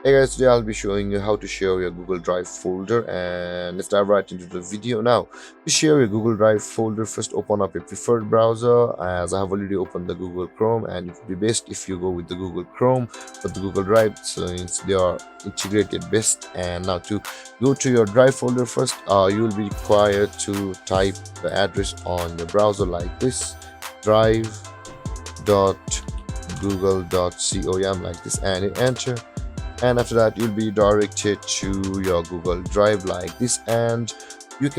Hey guys, today I'll be showing you how to share your Google Drive folder, and let's dive right into the video now. To share your Google Drive folder, first open up your preferred browser. As I have already opened the Google Chrome, and it would be best if you go with the Google Chrome for the Google Drive since they are integrated best. And now to go to your Drive folder first, you will be required to type the address on your browser like this: drive.google.com like this, and hit enter. And after that you'll be directed to your Google Drive like this, and you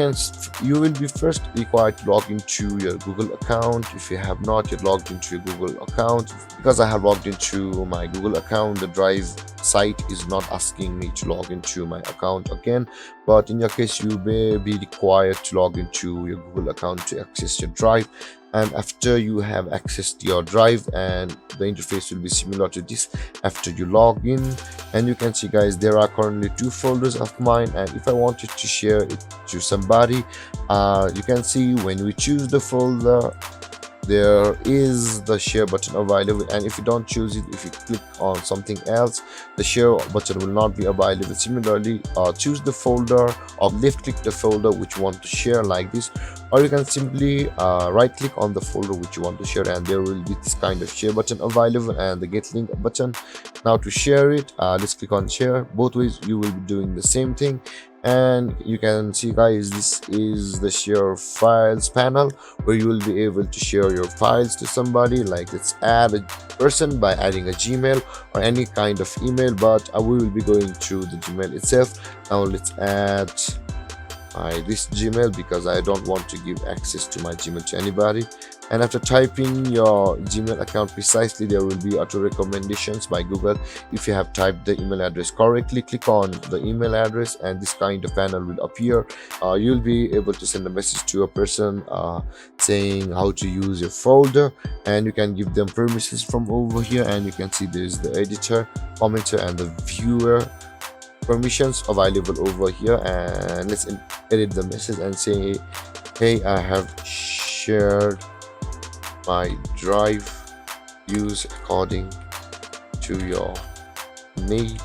will be first required to log into your Google account if you have not yet logged into your Google account. Because I have logged into my Google account, the Drive site is not asking me to log into my account again, but in your case you may be required to log into your Google account to access your Drive. And after you have accessed your Drive, and the interface will be similar to this after you log in. And you can see guys, there are currently two folders of mine, and if I wanted to share it to somebody, you can see when we choose the folder, there is the share button available, and if you don't choose it, if you click on something else, the share button will not be available. Similarly, choose the folder or left click the folder which you want to share like this, or you can simply right click on the folder which you want to share, and there will be this kind of share button available and the get link button. Now to share it, let's click on share. Both ways you will be doing the same thing. And you can see guys, this is the share files panel where you will be able to share your files to somebody. Like, let's add a person by adding a Gmail or any kind of email, but we will be going through the Gmail itself. Now let's add this Gmail because I don't want to give access to my Gmail to anybody. And after typing your Gmail account precisely, there will be auto recommendations by Google. If you have typed the email address correctly, click on the email address and this kind of panel will appear. You'll be able to send a message to a person saying how to use your folder, and you can give them permissions from over here. And you can see there's the editor, commenter, and the viewer permissions available over here. And let's edit the message and say, hey, I have shared my Drive, use according to your need.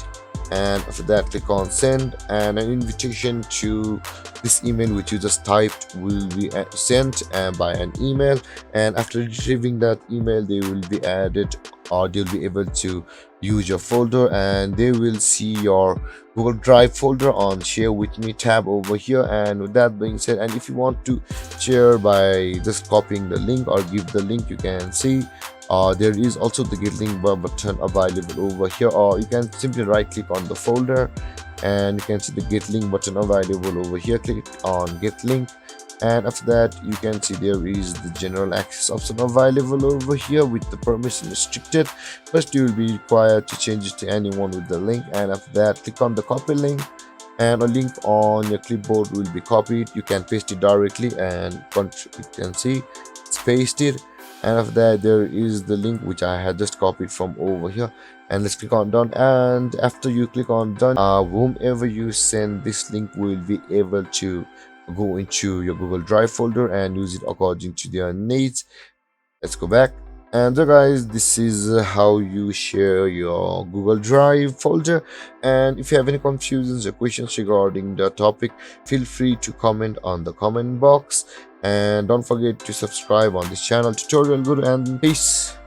And after that, click on send, and an invitation to this email which you just typed will be sent by an email. And after retrieving that email, they will be added, or they'll be able to use your folder, and they will see your Google Drive folder on share with me tab over here. And with that being said, and if you want to share by just copying the link or give the link, you can see there is also the get link button available over here, or you can simply right click on the folder and you can see the get link button available over here. Click on get link, and after that you can see there is the general access option available over here with the permission restricted. First you will be required to change it to anyone with the link, and after that click on the copy link, and a link on your clipboard will be copied. You can paste it directly, and you can see it's pasted. And after that there is the link which I had just copied from over here, and let's click on done. And after you click on done, whomever you send this link will be able to go into your Google Drive folder and use it according to their needs. Let's go back. And guys, this is how you share your Google Drive folder. And if you have any confusions or questions regarding the topic, feel free to comment on the comment box, and don't forget to subscribe on this channel. Tutorial good, and peace.